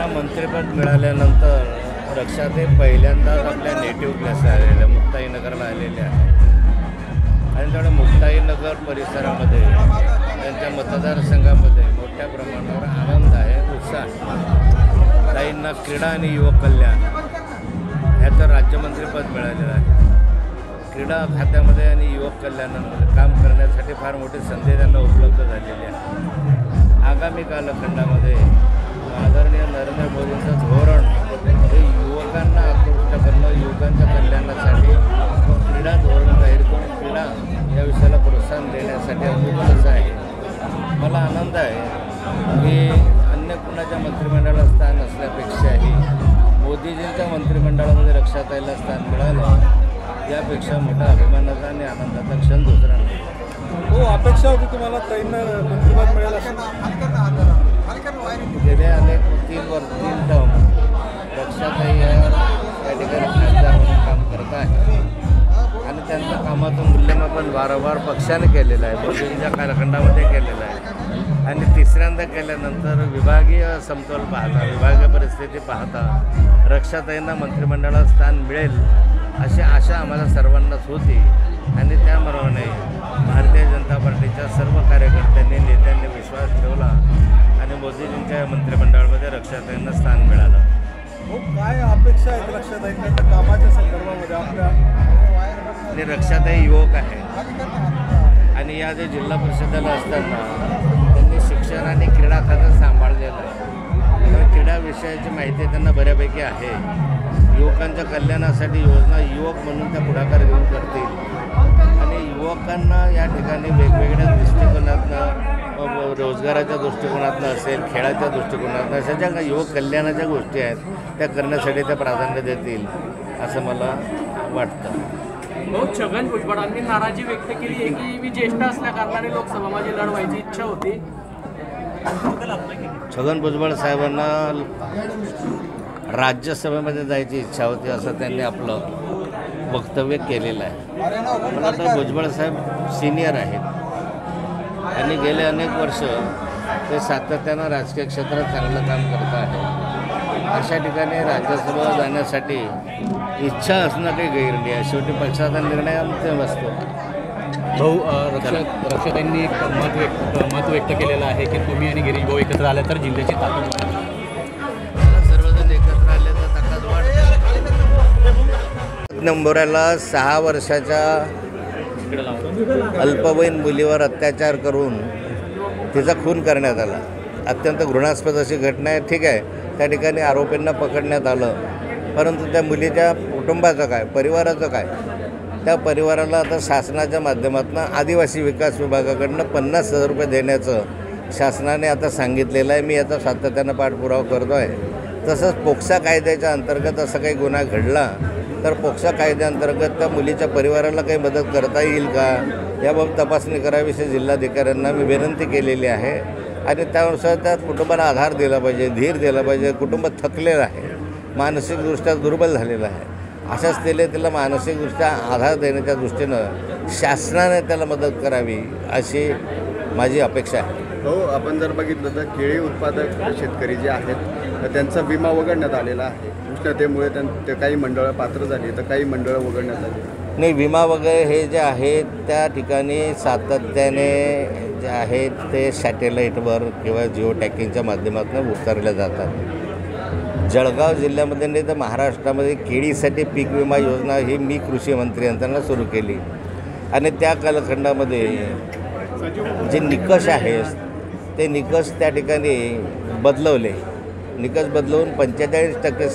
त्यांना मंत्रिपद मिळाल्यानंतर रक्षाताई पहिल्यांदाच आपल्या नेटिव्ह प्लेस आलेल्या मुक्ताईनगरला आलेल्या आहेत आणि त्यामुळे मुक्ताईनगर परिसरामध्ये त्यांच्या मतदारसंघामध्ये मोठ्या प्रमाणावर आनंद आहे, उत्साह आहे. ताईंना क्रीडा आणि युवक कल्याण ह्याचं राज्यमंत्रीपद मिळालेलं आहे. क्रीडा खात्यामध्ये आणि युवक कल्याणामध्ये काम करण्यासाठी फार मोठी संधी त्यांना उपलब्ध झालेली आहे. आगामी कालखंडामध्ये आदरणीय नरेंद्र मोदींचं धोरण हे युवकांना आकृष्ट करणं, युवकांच्या कल्याणासाठी क्रीडा धोरण जाहीर करून क्रीडा या विषयाला प्रोत्साहन देण्यासाठी अनुकूलच आहे. मला आनंद आहे की अन्य कुणाच्या मंत्रिमंडळाला स्थान असल्यापेक्षाही मोदीजींच्या मंत्रिमंडळामध्ये रक्षाताईला स्थान मिळालं यापेक्षा मोठा अभिमानाचा आणि आनंदाचा क्षण दुसरा नाही. हो, अपेक्षा होती तुम्हाला ताईंना मंत्रिपद मिळेल असेल. गेले अनेक 3 टर्म रक्षाताई या ठिकाणी खासदार म्हणून काम करत आहे आणि त्यांचं कामाचं मूल्यमापन वारंवार पक्षाने केलेलं आहे, मोदींच्या कालखंडामध्ये केलेलं आहे आणि तिसऱ्यांदा केल्यानंतर विभागीय समतोल पाहता, विभागीय परिस्थिती पाहता रक्षाताईंना मंत्रिमंडळात स्थान मिळेल अशी आशा आम्हाला सर्वांनाच होती आणि त्याप्रमाणे भारतीय जनता पार्टीच्या सर्व कार्यकर्त्यांनी, नेत्यांनी विश्वास ठेवला आणि मोदीजींच्या मंत्रिमंडळामध्ये रक्षाताईंना स्थान मिळालं. हो, काय अपेक्षा आहेत रक्षाताईंच्या कामाच्या संदर्भामध्ये आपल्या? आणि रक्षाताई युवक आहे आणि या जे जिल्हा परिषदेला असताना त्यांनी शिक्षण आणि क्रीडा खातं सांभाळलेलं आहे. तर क्रीडा विषयाची माहिती त्यांना बऱ्यापैकी आहे. युवकांच्या कल्याणासाठी योजना युवक म्हणून त्या पुढाकार घेऊन करतील आणि युवकांना या ठिकाणी वेगवेगळ्या दृष्टिकोनातनं, रोजगाराच्या दृष्टिकोनातनं असेल, खेळाच्या दृष्टिकोनातनं अशा ज्या युवक कल्याणाच्या गोष्टी आहेत त्या करण्यासाठी त्या प्राधान्य देतील असं मला वाटतं. बहुत छगन भुजबळांनी नाराजी व्यक्त केली आहे की मी ज्येष्ठ असल्या कारणाने लोकसभा माझी लढवायची इच्छा होती. छगन भुजबळ साहेबांना राज्यसभेमध्ये जायची इच्छा होती असं त्यांनी आपलं वक्तव्य केलेलं आहे. पण आता भुजबळ साहेब सिनियर आहेत आणि गेले अनेक वर्ष ते सातत्यानं राजकीय क्षेत्रात चांगलं काम करत आहे. अशा ठिकाणी राज्यसभेला जाण्यासाठी इच्छा असणं काही गैर नाही आहे. शेवटी पक्षाचा निर्णय अंतिम असतो. भाऊ, रक्षाताईंनी एक मत व्यक्त केलेलं आहे की तुम्ही आणि गिरीश भाऊ एकत्र आले तर जिल्ह्याची ताकद वाढेल. सर्वजण एकत्र आले तर ताकद वाढते. नंबराला 6 वर्षाच्या अल्पवयीन मुलीवर अत्याचार करून तिचा खून करण्यात आला. अत्यंत घृणास्पद अशी घटना आहे. ठीक आहे, त्या ठिकाणी आरोपींना पकडण्यात आलं, परंतु त्या मुलीच्या कुटुंबाचं काय, परिवाराचं काय? त्या परिवाराला आता शासनाच्या माध्यमातून आदिवासी विकास विभागाकडनं 50,000 रुपये देण्याचं शासनाने आता सांगितलेलं आहे. मी याचा सातत्यानं पाठपुरावा करतो आहे. तसंच पोक्सा कायद्याच्या अंतर्गत असं काही गुन्हा घडला तर पोक्सा कायद्याअंतर्गत त्या मुलीच्या परिवाराला काही मदत करता येईल का याबाबत तपासणी करावीशी जिल्हाधिकाऱ्यांना मी विनंती केलेली आहे आणि त्यानुसार त्या कुटुंबाला आधार दिला पाहिजे, धीर दिला पाहिजे. कुटुंब थकलेलं आहे, मानसिकदृष्ट्या दुर्बल झालेलं आहे. अशा स्थितीला तिला मानसिकदृष्ट्या आधार देण्याच्या दृष्टीनं शासनाने त्याला मदत करावी अशी माझी अपेक्षा आहे. हो, आपण जर बघितलं तर केळी उत्पादक शेतकरी जे आहेत तर त्यांचा विमा वगळण्यात आलेला आहे. उष्णतेमुळे ते काही मंडळं पात्र झाली तर काही मंडळं वगळण्यात आली नाही. विमा वगैरे हे जे आहेत त्या ठिकाणी सातत्याने जे आहेत ते सॅटेलाईटवर किंवा जिओ टॅकिंगच्या माध्यमातून उतरले जातात. जळगाव जिल्ह्यामध्ये नाही तर महाराष्ट्रामध्ये केळीसाठी पीक विमा योजना ही मी कृषी मंत्री यांना सुरू केली आणि त्या कालखंडामध्ये जे निकष आहेत ते निकष त्या ठिकाणी बदलवले. निकष बदलवून 45%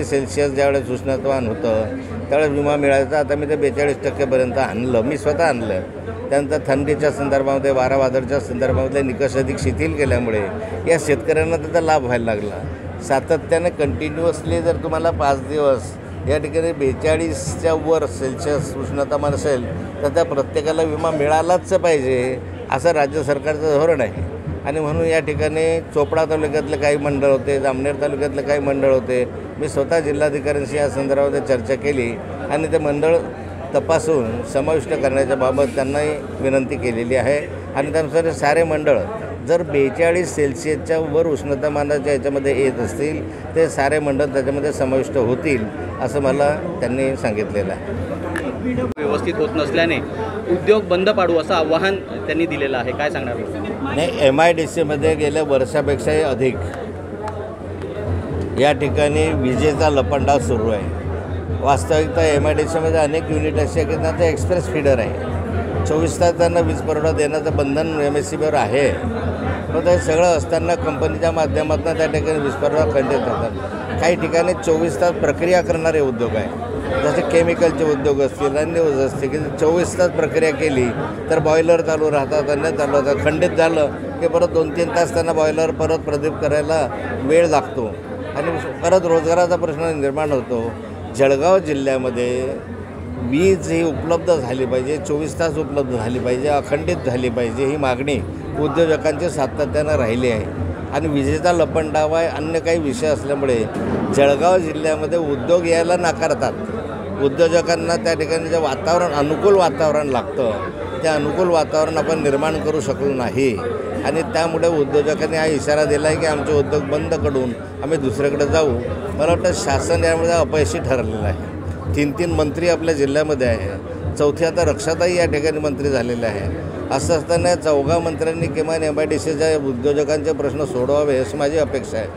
सेल्सिअस ज्यावेळेस उष्णतामान होतं त्यावेळेस विमा मिळायचा. आता मी ते 42% आणलं, मी स्वतः आणलं. त्यानंतर थंडीच्या संदर्भामध्ये, वारा वादळच्या संदर्भामध्ये निकष अधिक शिथिल केल्यामुळे या शेतकऱ्यांना त्याचा लाभ व्हायला लागला. सातत्याने कंटिन्युअसली जर तुम्हाला 5 दिवस या ठिकाणी 42च्या वर सेल्सिअस उष्णतामान असेल तर त्या प्रत्येकाला विमा मिळालाच पाहिजे असं राज्य सरकारचं धोरण आहे. आणि म्हणून या ठिकाणी चोपडा तालुक्यातले काही मंडळ होते, जामनेर तालुक्यातले काही मंडळ होते. मी स्वतः जिल्हाधिकाऱ्यांशी या संदर्भात चर्चा केली आणि ते मंडळ तपासून समाविष्ट करण्याच्या बाबत त्यांनाही विनंती केलेली आहे आणि त्यानुसार सारे मंडळ जर 42 सेल्सिअसच्या वर उष्णतामानाच्या याच्यामध्ये येत असतील ते सारे मंडळ त्याच्यामध्ये समाविष्ट होतील असं मला त्यांनी सांगितलेलं आहे. व्यवस्थित होत नसल्याने उद्योग बंद पाडू असं आव्हान त्यांनी दिलेलं आहे. काय सांगणार? नाही, MIDCमध्ये गेल्या वर्षापेक्षाही अधिक या ठिकाणी विजेचा लपंडाव सुरू आहे. वास्तविकता MIDCमध्ये अनेक युनिट असे आहेत की त्यांचं एक्सप्रेस फीडर आहे. 24 तास त्यांना वीज पुरवठा देण्याचं बंधन MSCBवर आहे. पण ते सगळं असताना कंपनीच्या माध्यमातून त्या ठिकाणी वीज पुरवठा खंडित होतात. काही ठिकाणी 24 तास प्रक्रिया करणारे उद्योग आहे, जसे केमिकलचे उद्योग असतील, अन्य उद्योग असतील की 24 तास प्रक्रिया केली तर बॉयलर चालू राहतात, अन्य चालू राहतात. खंडित झालं की परत 2-3 तास त्यांना बॉयलर परत प्रदीप करायला वेळ लागतो आणि परत रोजगाराचा प्रश्न निर्माण होतो. जळगाव जिल्ह्यामध्ये वीज ही उपलब्ध झाली पाहिजे, 24 तास उपलब्ध झाली पाहिजे, अखंडित झाली पाहिजे, ही मागणी उद्योजकांची सातत्यानं राहिली आहे. आणि विजेचा लपंडाव आहे, अन्य काही विषय असल्यामुळे जळगाव जिल्ह्यामध्ये उद्योग यायला नाकारतात. उद्योजकांना त्या ठिकाणी जे वातावरण, अनुकूल वातावरण लागतं, ते अनुकूल वातावरण आपण निर्माण करू शकलो नाही. आणि त्यामुळे उद्योजकांनी हा इशारा दिला आहे की आमचे उद्योग बंद करून आम्ही दुसरीकडे जाऊ. मला वाटतं शासन यामध्ये अपयशी ठरलेलं आहे. 3 मंत्री आपल्या जिल्ह्यामध्ये आहे, चौथी आता रक्षाताई या ठिकाणी मंत्री झालेले आहे. असं असताना 4 मंत्र्यांनी किमान MIDCच्या उद्योजकांचे प्रश्न सोडवावे अशी माझी अपेक्षा आहे.